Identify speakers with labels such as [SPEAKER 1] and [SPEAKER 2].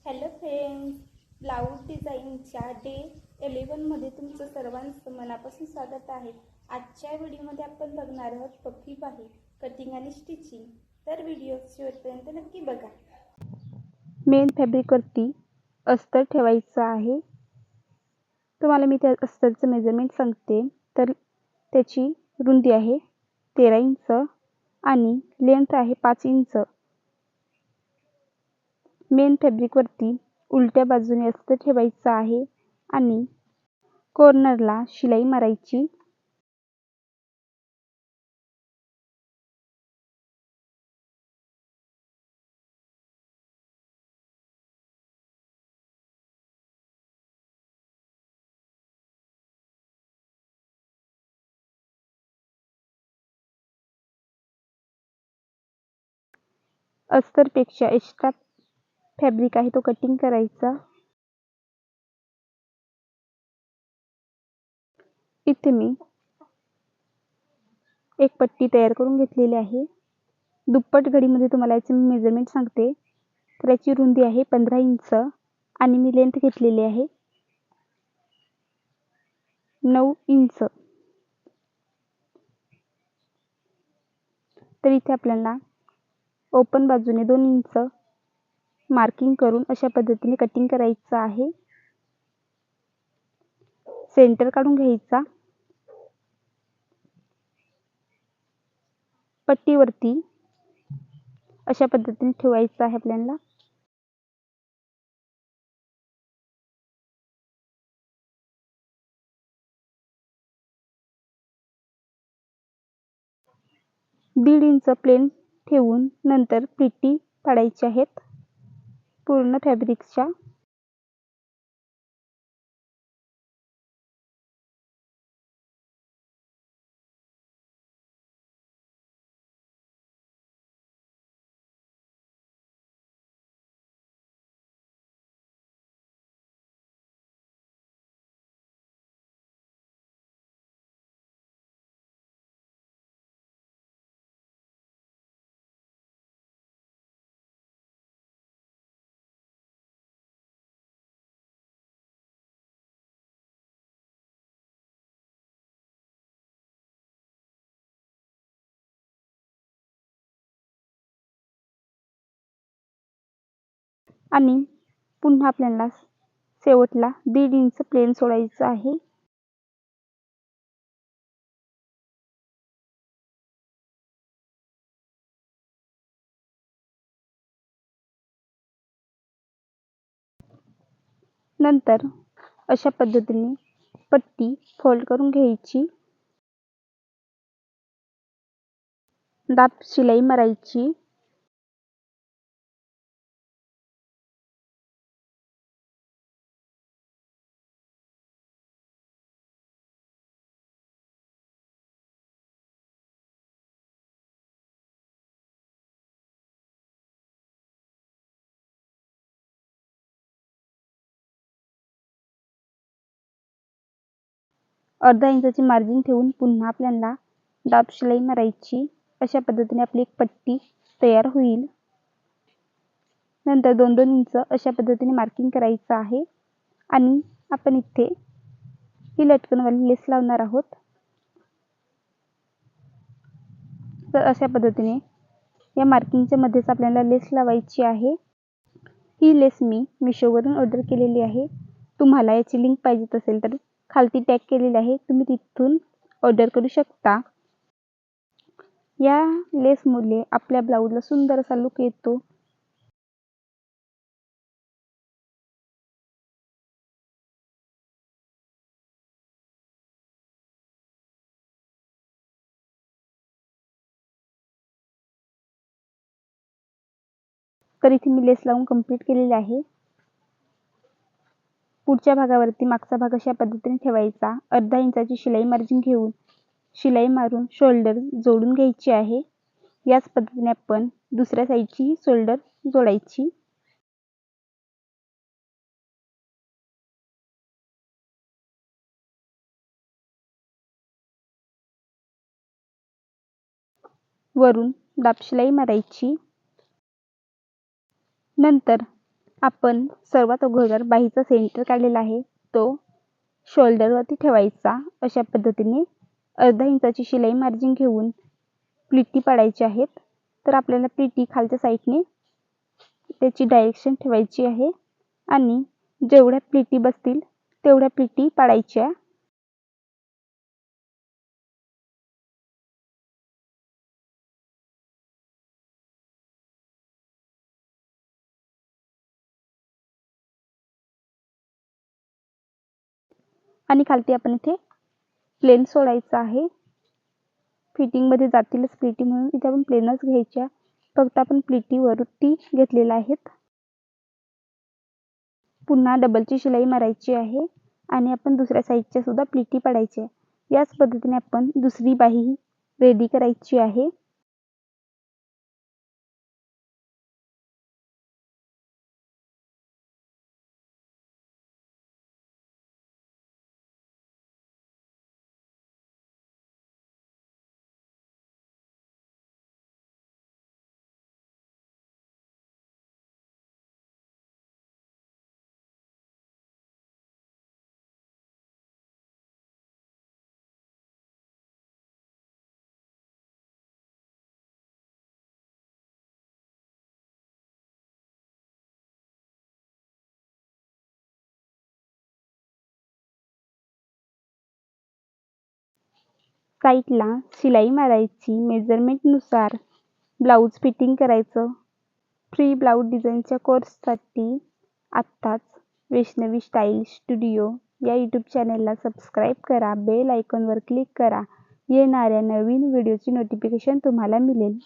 [SPEAKER 1] Hello friends, blouse डिझाईनच्या day 11मध्ये तुमचं सर्वांचं मनापासून स्वागत आहे. आजच्या व्हिडिओमध्ये आपण बघणार आहोत पप्पी बाही कटिंग आणि स्टिचिंग. तर व्हिडिओ शेवटपर्यंत नक्की बघा. मेन फॅब्रिकवरती अस्तर ठेवायचं आहे. तुम्हाला मी त्या अस्तरचं मेजरमेंट सांगते. तर त्याची रुंदी आहे 13 इंच आणि लेंथ आहे 5 इंच. मेन फॅब्रिकवरती उलट्या बाजूने अस्तर ठेवायचं आहे आणि कॉर्नरला शिलाई मारायची. अस्तरपेक्षा एक्स्ट्रा फॅब्रिक आहे तो कटिंग करायचा. इथे मी एक पट्टी तयार करून घेतलेली आहे. दुप्पट घडीमध्ये तुम्हाला याचे मेजरमेंट सांगते. तर याची रुंदी आहे 15 इंच आणि मी लेंथ घेतलेली आहे 9 इंच. तर इथे आपल्याला ओपन बाजूने 2 इंच मार्किंग करून अशा पद्धतीने कटिंग करायचं आहे. सेंटर काढून घ्यायचा. पट्टीवरती अशा पद्धतीने ठेवायचं आहे आपल्याला. दीड इंच प्लेन ठेवून नंतर पट्टी पाडायची आहेत पूर्ण फॅब्रिकच्या. आणि पुन्हा आपल्याला शेवटला 1.5 इंच प्लेन सोडायचं आहे. नंतर अशा पद्धतीने पट्टी फोल्ड करून घ्यायची. दाब शिलाई मारायची. अर्धा इंचाची मार्जिन ठेवून पुन्हा आपल्याला दाब शिलाई मारायची. अशा पद्धतीने आपली एक पट्टी तयार होईल. नंतर 2-2 इंच अशा पद्धतीने मार्किंग करायचं आहे आणि आपण इथे ही लटकनवाली लेस लावणार आहोत. तर अशा पद्धतीने या मार्किंगच्या मध्येच आपल्याला लेस लावायची आहे. ही लेस मी मिशोवरून ऑर्डर केलेली आहे. तुम्हाला याची लिंक पाहिजे असेल तर खालती टॅग केलेली आहे, तुम्ही तिथून ऑर्डर करू शकता. या लेसमुळे आपल्या ब्लाऊजला सुंदर असा लुक येतो. तर इथे मी लेस लावून कंप्लीट केलेली आहे. पुढच्या भागावरती मागचा भाग अशा पद्धतीने ठेवायचा. अर्धा इंचाची शिलाई मार्जिन घेऊन शिलाई मारून शोल्डर जोडून घ्यायची आहे. याच पद्धतीने आपण दुसऱ्या साईडची शोल्डर जोडायची. वरून दाब शिलाई मारायची. नंतर आपण सर्वात अगोदर बाहीचा सेंटर काढलेला आहे तो शोल्डरवरती ठेवायचा. अशा पद्धतीने अर्धा इंचाची शिलाई मार्जिन घेऊन प्लिटी पाडायची आहेत. तर आपल्याला प्लिटी खालच्या साईडने त्याची डायरेक्शन ठेवायची आहे आणि जेवढ्या प्लिटी बसतील तेवढ्या प्लिटी पाडायच्या. आणि खालती आपण इथे प्लेन सोडायचा आहे. फिटिंगमध्ये जातीलच प्लिटी म्हणून इथे आपण प्लेनच घ्यायच्या. फक्त आपण प्लिटी वरती घेतलेल्या आहेत. पुन्हा डबलची शिलाई मारायची आहे आणि आपण दुसऱ्या साईडच्या सुद्धा प्लिटी पाडायच्या. याच पद्धतीने आपण दुसरी बाही रेडी करायची आहे. साईडला शिलाई मारायची. मेजरमेंटनुसार ब्लाऊज फिटिंग करायचं. फ्री ब्लाऊज डिझाईनच्या कोर्ससाठी आत्ताच वैष्णवी स्टाईल स्टुडिओ या यूट्यूब चॅनलला सबस्क्राईब करा. बेल आयकॉनवर क्लिक करा. येणाऱ्या नवीन व्हिडिओची नोटिफिकेशन तुम्हाला मिळेल.